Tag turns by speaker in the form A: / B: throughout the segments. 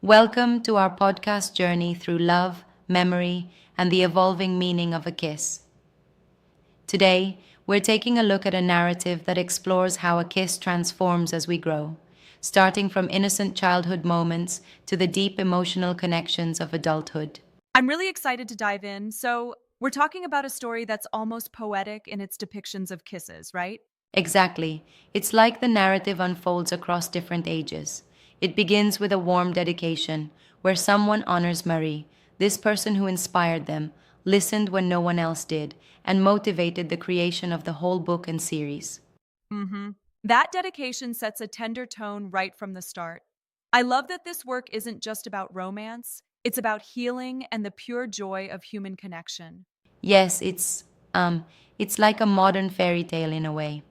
A: Welcome to our podcast journey through love, memory, and the evolving meaning of a kiss. Today, we're taking a look at a narrative that explores how a kiss transforms as we grow, starting from innocent childhood moments to the deep emotional connections of adulthood.
B: I'm really excited to dive in. So, we're talking about a story that's almost poetic in its depictions of kisses, right?
A: Exactly. It's like the narrative unfolds across different ages. It begins with a warm dedication, where someone honors Marie, this person who inspired them, listened when no one else did, and motivated the creation of the whole book and series.
B: Mm-hmm. That dedication sets a tender tone right from the start. I love that this work isn't just about romance, it's about healing and the pure joy of human connection.
A: Yes, it's like a modern fairy tale in a way.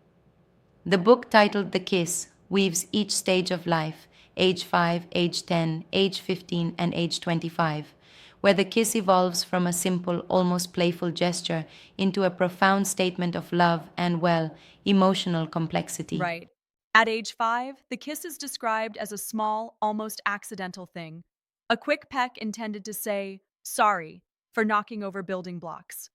A: The book titled The Kiss weaves each stage of life, age 5, age 10, age 15, and age 25, where the kiss evolves from a simple, almost playful gesture into a profound statement of love and, well, emotional complexity.
B: Right. At age 5, the kiss is described as a small, almost accidental thing. A quick peck intended to say, sorry, for knocking over building blocks.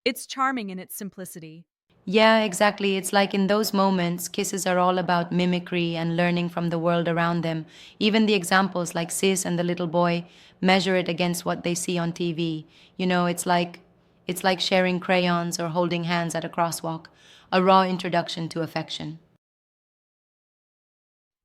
B: It's charming in its simplicity.
A: Yeah, exactly. It's like in those moments, kisses are all about mimicry and learning from the world around them. Even the examples like Sis and the little boy measure it against what they see on TV. It's like sharing crayons or holding hands at a crosswalk, a raw introduction to affection.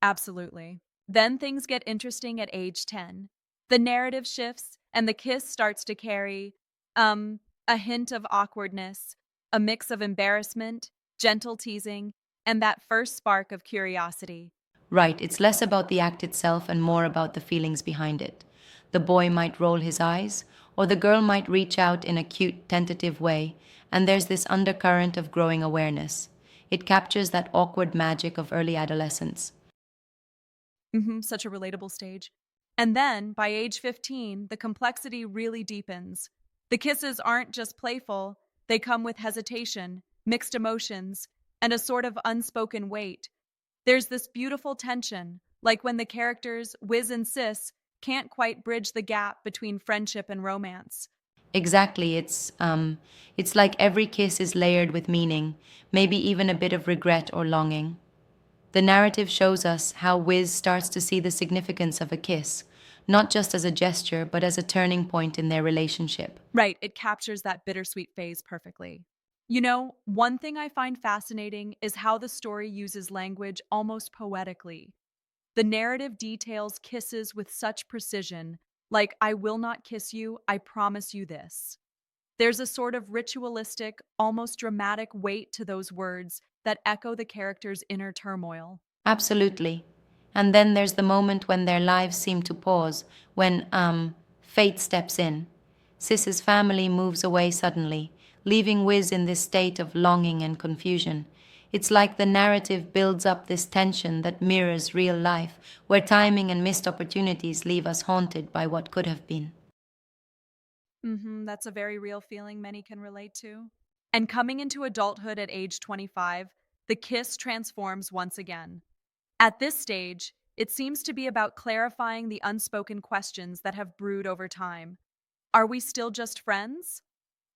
B: Absolutely. Then things get interesting at age 10. The narrative shifts, and the kiss starts to carry, a hint of awkwardness, a mix of embarrassment, gentle teasing, and that first spark of curiosity.
A: Right, it's less about the act itself and more about the feelings behind it. The boy might roll his eyes, or the girl might reach out in a cute, tentative way, and there's this undercurrent of growing awareness. It captures that awkward magic of early adolescence.
B: Such a relatable stage. And then, by age 15, the complexity really deepens. The kisses aren't just playful, they come with hesitation, mixed emotions, and a sort of unspoken weight. There's this beautiful tension, like when the characters, Wiz and Sis, can't quite bridge the gap between friendship and romance.
A: Exactly, it's like every kiss is layered with meaning, maybe even a bit of regret or longing. The narrative shows us how Wiz starts to see the significance of a kiss, not just as a gesture, but as a turning point in their relationship.
B: Right, it captures that bittersweet phase perfectly. One thing I find fascinating is how the story uses language almost poetically. The narrative details kisses with such precision, like, I will not kiss you, I promise you this. There's a sort of ritualistic, almost dramatic weight to those words that echo the character's inner turmoil.
A: Absolutely. And then there's the moment when their lives seem to pause, when fate steps in. Sis's family moves away suddenly, leaving Wiz in this state of longing and confusion. It's like the narrative builds up this tension that mirrors real life, where timing and missed opportunities leave us haunted by what could have been.
B: That's a very real feeling many can relate to. And coming into adulthood at age 25, the kiss transforms once again. At this stage, it seems to be about clarifying the unspoken questions that have brewed over time. Are we still just friends?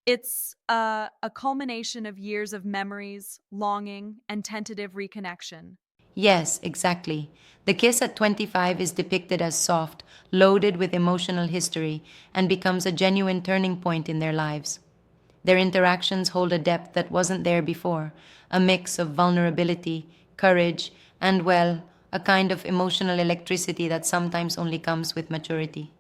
B: It's a culmination of years of memories, longing, and tentative reconnection.
A: Yes, exactly. The kiss at 25 is depicted as soft, loaded with emotional history, and becomes a genuine turning point in their lives. Their interactions hold a depth that wasn't there before, a mix of vulnerability, courage, and, well, a kind of emotional electricity that sometimes only comes with maturity.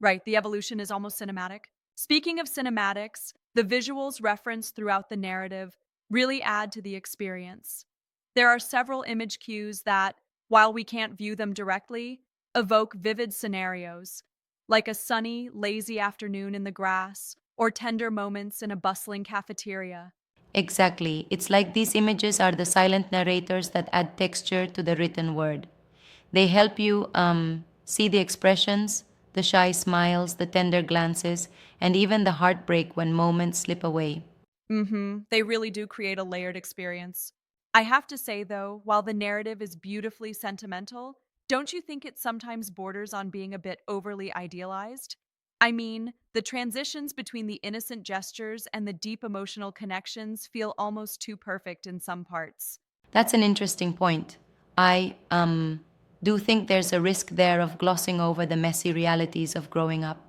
B: Right, the evolution is almost cinematic. Speaking of cinematics, the visuals referenced throughout the narrative really add to the experience. There are several image cues that, while we can't view them directly, evoke vivid scenarios, like a sunny, lazy afternoon in the grass or tender moments in a bustling cafeteria.
A: Exactly. It's like these images are the silent narrators that add texture to the written word. They help you see the expressions, the shy smiles, the tender glances, and even the heartbreak when moments slip away.
B: They really do create a layered experience. I have to say, though, while the narrative is beautifully sentimental, Don't you think it sometimes borders on being a bit overly idealized? I mean, the transitions between the innocent gestures and the deep emotional connections feel almost too perfect in some parts.
A: That's an interesting point. I do think there's a risk there of glossing over the messy realities of growing up.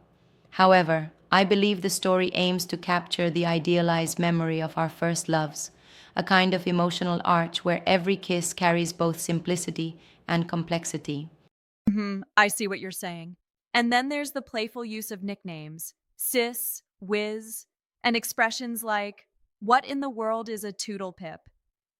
A: However, I believe the story aims to capture the idealized memory of our first loves, a kind of emotional arch where every kiss carries both simplicity and complexity.
B: I see what you're saying. And then there's the playful use of nicknames, sis, whiz, and expressions like, what in the world is a toodle pip?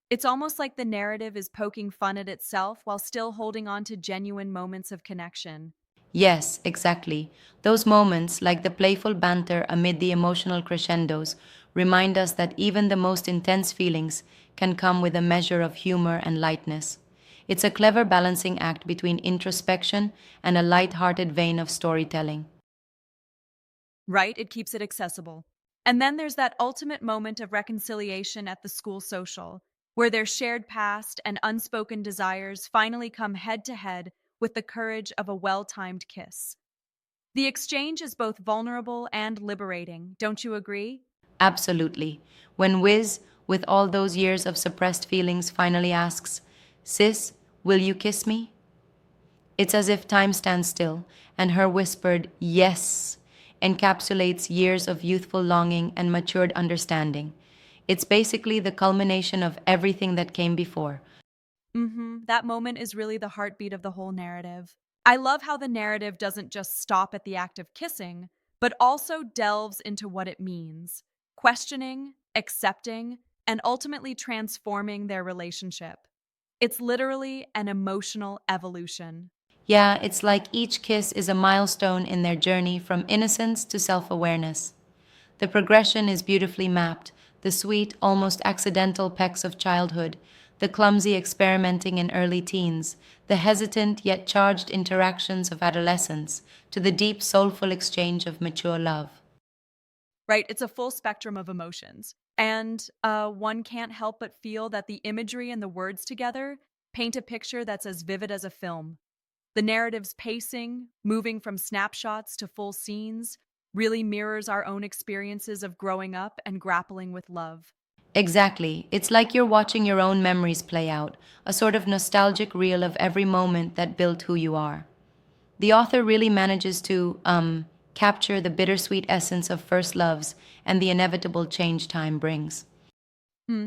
B: It's almost like the narrative is poking fun at itself while still holding on to genuine moments of connection.
A: Yes, exactly. Those moments, like the playful banter amid the emotional crescendos, remind us that even the most intense feelings can come with a measure of humor and lightness. It's a clever balancing act between introspection and a light-hearted vein of storytelling.
B: Right? It keeps it accessible. And then there's that ultimate moment of reconciliation at the school social, where their shared past and unspoken desires finally come head to head with the courage of a well timed kiss. The exchange is both vulnerable and liberating, don't you agree?
A: Absolutely. When Wiz, with all those years of suppressed feelings, finally asks, Sis, will you kiss me? It's as if time stands still, and her whispered, Yes, encapsulates years of youthful longing and matured understanding. It's basically the culmination of everything that came before.
B: That moment is really the heartbeat of the whole narrative. I love how the narrative doesn't just stop at the act of kissing, but also delves into what it means, questioning, accepting, and ultimately transforming their relationship. It's literally an emotional evolution.
A: Yeah, it's like each kiss is a milestone in their journey from innocence to self awareness. The progression is beautifully mapped, the sweet, almost accidental pecks of childhood, the clumsy experimenting in early teens, the hesitant yet charged interactions of adolescence, to the deep, soulful exchange of mature love.
B: Right? It's a full spectrum of emotions. And one can't help but feel that the imagery and the words together paint a picture that's as vivid as a film. The narrative's pacing, moving from snapshots to full scenes, really mirrors our own experiences of growing up and grappling with love.
A: Exactly. It's like you're watching your own memories play out, a sort of nostalgic reel of every moment that built who you are. The author really manages to capture the bittersweet essence of first loves and the inevitable change time brings.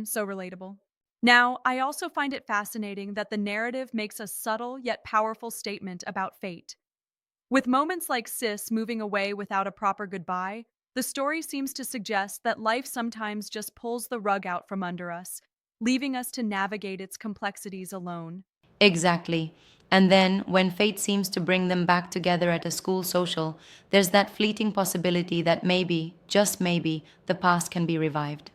B: So relatable. Now, I also find it fascinating that the narrative makes a subtle yet powerful statement about fate. With moments like Sis moving away without a proper goodbye, the story seems to suggest that life sometimes just pulls the rug out from under us, leaving us to navigate its complexities alone.
A: Exactly. And then, when fate seems to bring them back together at a school social, there's that fleeting possibility that maybe, just maybe, the past can be revived.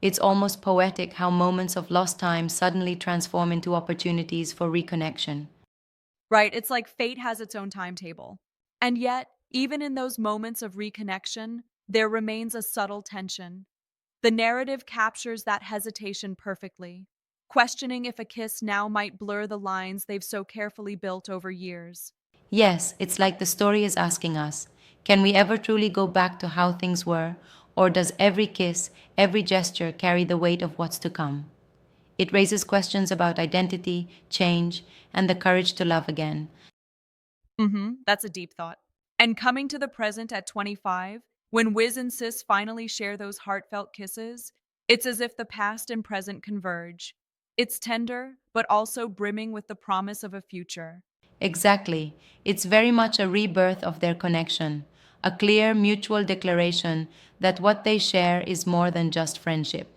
A: It's almost poetic how moments of lost time suddenly transform into opportunities for reconnection.
B: Right? It's like fate has its own timetable. And yet, even in those moments of reconnection, there remains a subtle tension. The narrative captures that hesitation perfectly, questioning if a kiss now might blur the lines they've so carefully built over years.
A: Yes, it's like the story is asking us, can we ever truly go back to how things were, or does every kiss, every gesture carry the weight of what's to come? It raises questions about identity, change, and the courage to love again.
B: That's a deep thought. And coming to the present at 25, when Wiz and Sis finally share those heartfelt kisses, it's as if the past and present converge. It's tender, but also brimming with the promise of a future.
A: Exactly. It's very much a rebirth of their connection, a clear mutual declaration that what they share is more than just friendship.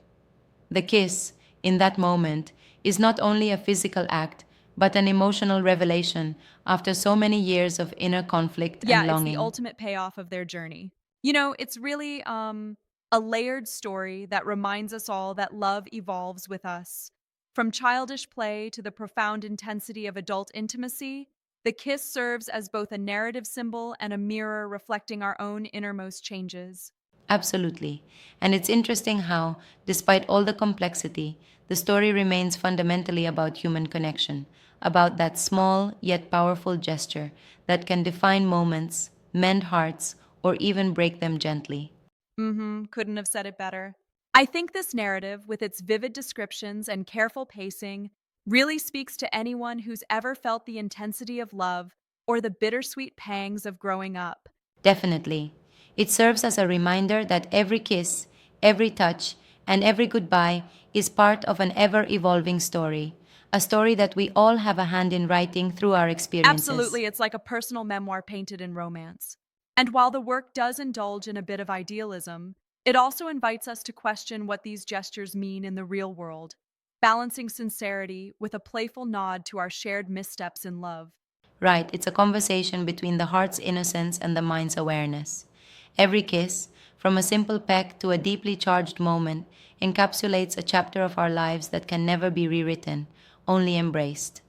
A: The kiss, in that moment, is not only a physical act, but an emotional revelation after so many years of inner conflict
B: Yeah,
A: and
B: it's the
A: longing.
B: ultimate payoff of their journey. It's really a layered story that reminds us all that love evolves with us. From childish play to the profound intensity of adult intimacy, the kiss serves as both a narrative symbol and a mirror reflecting our own innermost changes.
A: Absolutely. And it's interesting how, despite all the complexity, the story remains fundamentally about human connection, about that small yet powerful gesture that can define moments, mend hearts, or even break them gently.
B: Couldn't have said it better. I think this narrative, with its vivid descriptions and careful pacing, really speaks to anyone who's ever felt the intensity of love or the bittersweet pangs of growing up.
A: Definitely. It serves as a reminder that every kiss, every touch, and every goodbye is part of an ever evolving story, a story that we all have a hand in writing through our experiences.
B: Absolutely, it's like a personal memoir painted in romance. And while the work does indulge in a bit of idealism, it also invites us to question what these gestures mean in the real world, balancing sincerity with a playful nod to our shared missteps in love.
A: Right, it's a conversation between the heart's innocence and the mind's awareness. Every kiss, from a simple peck to a deeply charged moment, encapsulates a chapter of our lives that can never be rewritten, only embraced.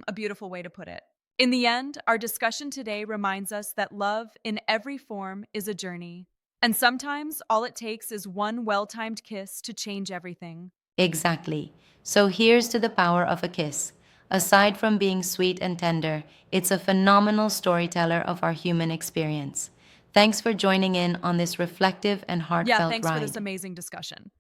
B: A beautiful way to put it. In the end, our discussion today reminds us that love in every form is a journey. And sometimes all it takes is one well timed kiss to change everything.
A: Exactly. So here's to the power of a kiss. Aside from being sweet and tender, it's a phenomenal storyteller of our human experience. Thanks for joining in on this reflective and
B: Yeah,
A: heartfelt
B: thanks for this
A: ride.
B: amazing discussion.